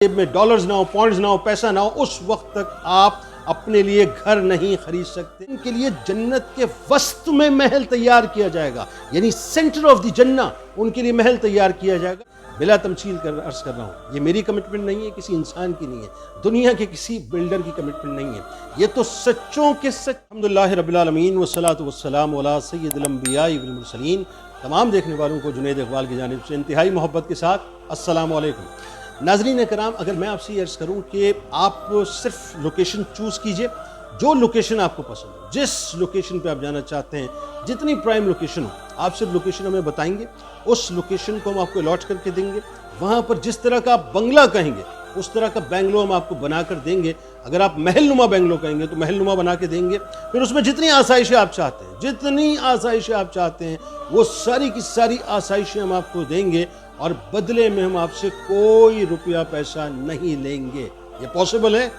जेब में डॉलर्स ना हो, पॉइंट्स ना हो, पैसा ना हो, उस वक्त तक आप अपने लिए घर नहीं खरीद सकते। इनके लिए जन्नत के वस्त में महल तैयार किया जाएगा, यानी सेंटर ऑफ द जन्ना, उनके लिए महल तैयार किया जाएगा। बिला तमसील अर्ज कर रहा हूँ, ये मेरी कमिटमेंट नहीं है, किसी इंसान की नहीं है, दुनिया के किसी बिल्डर की कमिटमेंट नहीं है, ये तो सच्चों के सच। अल्हम्दुलिल्लाह रब्बिल आलमीन वस्सलातु वस्सलामु अला सय्यिदिल अंबिया वल मुरसलीन। तमाम देखने वालों को जुनैद इकबाल की जानिब से इंतहाई मोहब्बत के साथ अस्सलामु अलैकुम। नाज़रीन कराम, अगर मैं आपसे ये अर्ज़ करूँ कि आप सिर्फ लोकेशन चूज़ कीजिए, जो लोकेशन आपको पसंद हो, जिस लोकेशन पे आप जाना चाहते हैं, जितनी प्राइम लोकेशन हो, आप सिर्फ लोकेशन हमें बताएंगे, उस लोकेशन को हम आपको अलॉट करके देंगे। वहाँ पर जिस तरह का आप बंगला कहेंगे उस तरह का बेंगलो हम आपको बना कर देंगे। अगर आप महलनुमा बेंगलो कहेंगे तो महलनुमा बना के देंगे। फिर उसमें जितनी आसाइशें आप चाहते हैं, जितनी आसाइशें आप चाहते हैं, वो सारी की सारी आसाइशें हम आपको देंगे और बदले में हम आपसे कोई रुपया पैसा नहीं लेंगे। ये पॉसिबल है?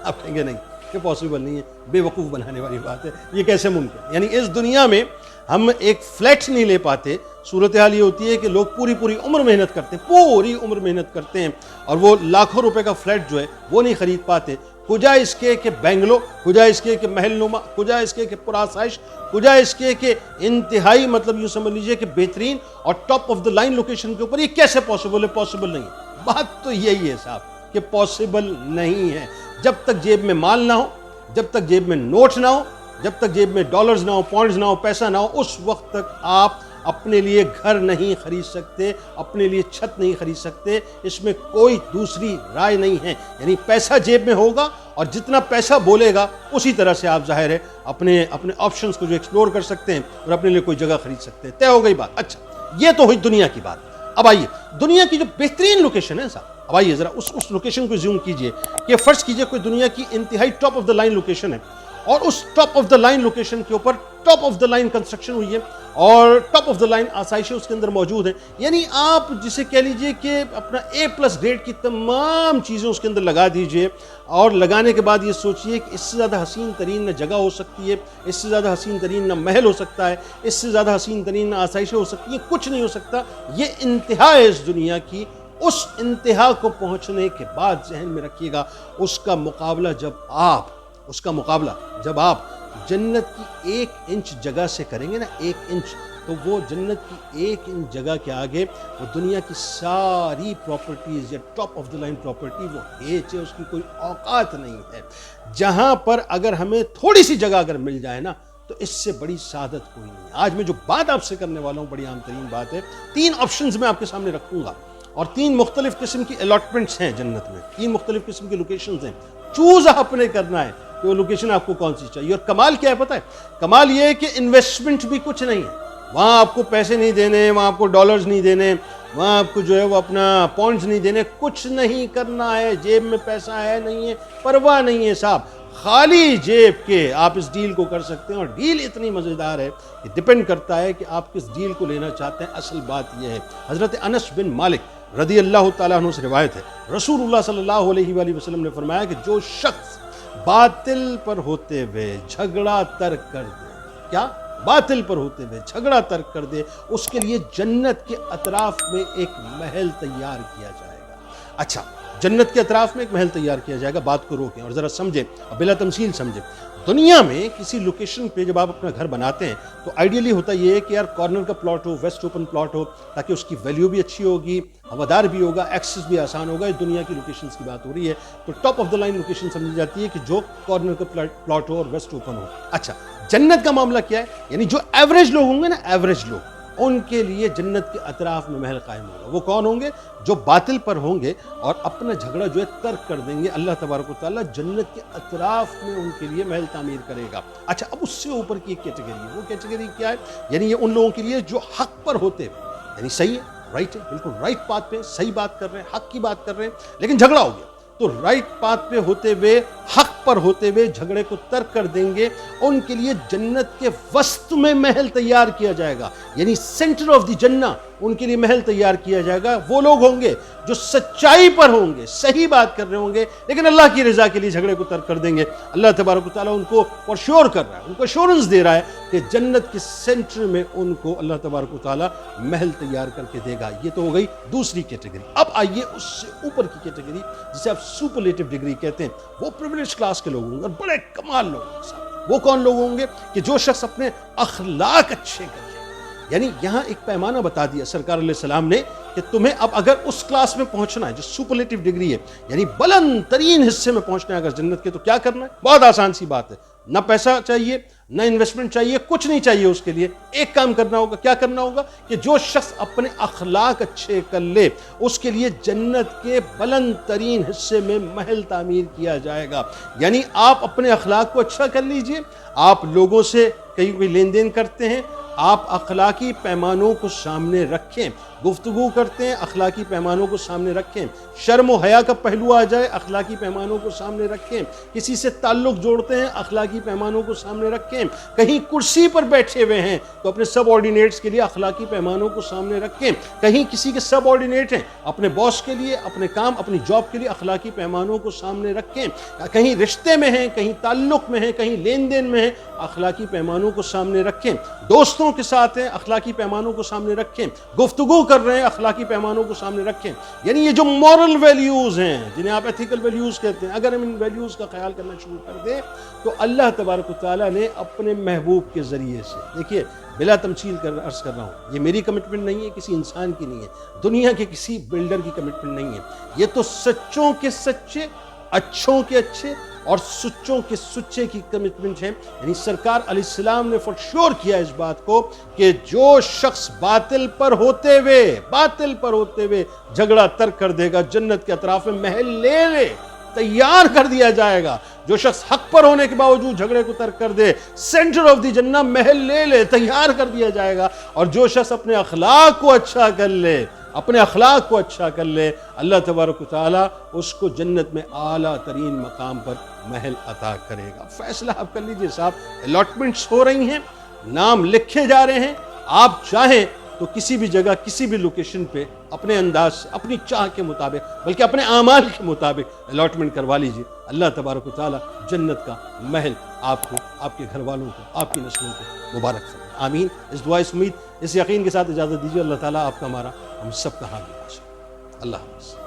आप कहेंगे नहीं, ये पॉसिबल नहीं है, बेवकूफ़ बनाने वाली बात है, ये कैसे मुमकिन है? यानी इस दुनिया में हम एक फ्लैट नहीं ले पाते। सूरत हाल ये होती है कि लोग पूरी पूरी उम्र मेहनत करते हैं, पूरी उम्र मेहनत करते हैं और वो लाखों रुपए का फ्लैट जो है वो नहीं खरीद पाते। कुजा इसके कि बेंगलो, कुजा इसके कि महलनुमा, कुजा इसके कि पुरासाइश, कुजा इसके कि इंतहाई, मतलब यूँ समझ लीजिए कि बेहतरीन और top of the line location के ऊपर। ये कैसे पॉसिबल है? पॉसिबल नहीं है। बात तो यही है साहब कि पॉसिबल नहीं है। जब तक जेब में माल ना हो, जब तक जेब में नोट ना हो, जब तक जेब में डॉलर्स ना हो, पॉइंट्स ना हो, पैसा ना हो, उस वक्त तक आप अपने लिए घर नहीं खरीद सकते, अपने लिए छत नहीं खरीद सकते। इसमें कोई दूसरी राय नहीं है। यानी पैसा जेब में होगा और जितना पैसा बोलेगा उसी तरह से आप जाहिर है अपने अपने ऑप्शंस को जो एक्सप्लोर कर सकते हैं और अपने लिए कोई जगह खरीद सकते हैं। तय हो गई बात। अच्छा, ये तो हुई दुनिया की बात। अब आइए दुनिया की जो बेहतरीन लोकेशन है साहब, अब आइए जरा उस लोकेशन को ज़ूम कीजिए कि फर्ज कीजिए कोई दुनिया की इंतहाई top of the line location है और उस top of the line location के ऊपर top of the line construction हुई है और टॉप ऑफ द लाइन आसाइशें उसके अंदर मौजूद हैं। यानी आप जिसे कह लीजिए कि अपना A+ ग्रेड की तमाम चीज़ें उसके अंदर लगा दीजिए और लगाने के बाद ये सोचिए कि इससे ज़्यादा हसीन तरीन न जगह हो सकती है, इससे ज़्यादा हसीन तरीन न महल हो सकता है, इससे ज़्यादा हसीन तरीन न आसाइशें हो सकती हैं, कुछ नहीं हो सकता। ये इंतहा है इस दुनिया की। उस इंतहा को पहुँचने के बाद जहन में रखिएगा, उसका मुकाबला जब आप जन्नत की 1 इंच जगह से करेंगे ना, 1 इंच, तो वो जन्नत की 1 इंच जगह के आगे वो दुनिया की सारी प्रॉपर्टीज़ या top of the line property वो हेच है, उसकी कोई औकात नहीं है। जहाँ पर अगर हमें थोड़ी सी जगह अगर मिल जाए ना, तो इससे बड़ी सादत कोई नहीं है। आज मैं जो बात आपसे करने वाला हूँ बड़ी आम तरीन बात है। 3 ऑप्शंस मैं आपके सामने रखूँगा और 3 मुख्तलिफ किस्म की अलॉटमेंट्स हैं जन्नत में, 3 मुख्तलिफ किस्म की लोकेशंस हैं। चूज़ आपने करना है कि वो लोकेशन आपको कौन सी चाहिए। और कमाल क्या है पता है? कमाल ये है कि इन्वेस्टमेंट भी कुछ नहीं है। वहाँ आपको पैसे नहीं देने, वहाँ आपको डॉलर्स नहीं देने, वहाँ आपको जो है वो अपना पॉइंट्स नहीं देने, कुछ नहीं करना है। जेब में पैसा है नहीं है, परवाह नहीं है साहब, खाली जेब के आप इस डील को कर सकते हैं। और डील इतनी मज़ेदार है कि डिपेंड करता है कि आप किस डील को लेना चाहते हैं। असल बात यह है, हज़रत अनस बिन मालिक रदी अल्लाह तआला अन्हु से रिवायत है, रसूलुल्लाह सल्लल्लाहु अलैहि वसल्लम ने फरमाया कि जो शख्स बातिल पर होते हुए झगड़ा तर्क कर दे, क्या बातिल पर होते हुए झगड़ा तर्क कर दे, उसके लिए जन्नत के अतराफ में एक महल तैयार किया जाएगा। अच्छा, जन्नत के अतराफ में एक महल तैयार किया जाएगा। बात को रोकें और ज़रा समझें, बिला तमसील समझें। दुनिया में किसी लोकेशन पे जब आप अपना घर बनाते हैं तो आइडियली होता ये है कि यार कॉर्नर का प्लॉट हो, वेस्ट ओपन प्लॉट हो, ताकि उसकी वैल्यू भी अच्छी होगी, हवादार भी होगा, एक्सेस भी आसान होगा। इस दुनिया की लोकेशंस की बात हो रही है तो top of the line location समझी जाती है कि जो कॉर्नर का प्लॉट हो और वेस्ट ओपन हो। अच्छा, जन्नत का मामला क्या है? यानी जो एवरेज लोग होंगे ना, एवरेज लोग, उनके लिए जन्नत के अतराफ में महल कायम होगा। वो कौन होंगे? जो बातिल पर होंगे और अपना झगड़ा जो है तर्क कर देंगे, अल्लाह तबारक व तआला जन्नत के अतराफ में उनके लिए महल तामीर करेगा। अच्छा, अब उससे ऊपर की एक कैटेगरी है। वो कैटेगरी क्या है? यानी ये उन लोगों के लिए जो हक पर होते हैं, यानी सही है, राइट है, बिल्कुल राइट पाथ पे, सही बात कर रहे हैं, हक की बात कर रहे हैं, लेकिन झगड़ा हो गया तो राइट पाथ पे होते हुए, हक पर होते हुए झगड़े को तर्क कर देंगे। उनके लिए जन्नत के वस्त में महल तैयार किया जाएगा, यानी सेंटर ऑफ द जन्ना, उनके लिए महल तैयार किया जाएगा। वो लोग होंगे जो सच्चाई पर होंगे, सही बात कर रहे होंगे, लेकिन अल्लाह की रज़ा के लिए झगड़े को तर्क कर देंगे। अल्लाह तबारक व तआला उनको फॉर श्योर कर रहा है, उनको एश्योरेंस दे रहा है کہ جنت کے سینٹر میں ان کو اللہ تبارک و تعالیٰ محل تیار کر کے دے گا۔ یہ تو ہو گئی دوسری کیٹیگری۔ اب آئیے اس سے اوپر کی کیٹیگری جسے آپ سپرلیٹو ڈگری کہتے ہیں، وہ پریویلیج کلاس کے لوگ ہوں گے اور بڑے کمال لوگ ہوں گے۔ وہ کون لوگ ہوں گے کہ جو شخص اپنے اخلاق اچھے کر لے۔ یعنی یہاں ایک پیمانہ بتا دیا سرکار علیہ السلام نے کہ تمہیں اب اگر اس کلاس میں پہنچنا ہے جو سپرلیٹو ڈگری ہے، یعنی بلند ترین حصے میں پہنچنا ہے اگر جنت کے، تو کیا کرنا ہے؟ بہت آسان سی بات ہے، نہ پیسہ چاہیے، نہ انویسٹمنٹ چاہیے، کچھ نہیں چاہیے اس کے لیے۔ ایک کام کرنا ہوگا، کیا کرنا ہوگا کہ جو شخص اپنے اخلاق اچھے کر لے اس کے لیے جنت کے بلند ترین حصے میں محل تعمیر کیا جائے گا۔ یعنی آپ اپنے اخلاق کو اچھا کر لیجئے، آپ لوگوں سے کہیں کوئی لین دین کرتے ہیں، آپ اخلاقی پیمانوں کو سامنے رکھیں، گفتگو کرتے ہیں اخلاقی پیمانوں کو سامنے رکھیں، شرم و حیا کا پہلو آ جائے اخلاقی پیمانوں کو سامنے رکھیں، کسی سے تعلق جوڑتے ہیں اخلاقی پیمانوں کو سامنے رکھیں، کہیں کرسی پر بیٹھے ہوئے ہیں تو اپنے سب آرڈینیٹس کے لیے اخلاقی پیمانوں کو سامنے رکھیں، کہیں کسی کے سب آرڈینیٹ ہیں اپنے باس کے لیے، اپنے کام اپنی جاب کے لیے اخلاقی پیمانوں کو سامنے رکھیں، کہیں رشتے میں ہیں، کہیں تعلق میں ہیں، کہیں لین دین میں ہیں، اخلاقی پیمانوں کو سامنے رکھیں، دوستوں کے ساتھ ہیں اخلاقی پیمانوں کو سامنے رکھیں، گفتگو کر رہے ہیں اخلاقی پیمانوں کو سامنے رکھیں۔ یعنی یہ جو مورل ویلیوز ہیں جنہیں آپ ایتھیکل ویلیوز کہتے ہیں، اگر ہم ان ویلیوز کا خیال کرنا شروع کر دیں تو اللہ تبارک و تعالیٰ نے اپنے محبوب کے ذریعے سے، دیکھیے بلا تمثیل عرض کر رہا ہوں، یہ میری کمٹمنٹ نہیں ہے، کسی انسان کی نہیں ہے، دنیا کے کسی بلڈر کی کمٹمنٹ نہیں ہے، یہ تو سچوں کے سچے، اچھوں کے اچھے اور سچوں کے سچے کی کمٹمنٹ ہے۔ یعنی سرکار علیہ السلام نے فور شور کیا اس بات کو کہ جو شخص باطل پر ہوتے ہوئے جھگڑا ترک کر دے گا، جنت کے اطراف میں محل لے لے، تیار کر دیا جائے گا۔ جو شخص حق پر ہونے کے باوجود جھگڑے کو ترک کر دے، سینٹر آف دی جنہ محل لے لے، تیار کر دیا جائے گا۔ اور جو شخص اپنے اخلاق کو اچھا کر لے، اللہ تبارک و تعالیٰ اس کو جنت میں اعلیٰ ترین مقام پر محل عطا کرے گا۔ فیصلہ آپ کر لیجئے صاحب، الاٹمنٹس ہو رہی ہیں، نام لکھے جا رہے ہیں، آپ چاہیں تو کسی بھی جگہ کسی بھی لوکیشن پہ اپنے انداز سے، اپنی چاہ کے مطابق، بلکہ اپنے اعمال کے مطابق الاٹمنٹ کروا لیجئے۔ اللہ تبارک و تعالیٰ جنت کا محل آپ کو، آپ کے گھر والوں کو، آپ کی نسلوں کو مبارک فرمائے۔ آمین۔ اس دعا، اس امید، اس یقین کے ساتھ اجازت دیجیے، اللہ تعالیٰ آپ کا، ہمارا، ہم سب کا حال بنا۔ اللہ حافظ۔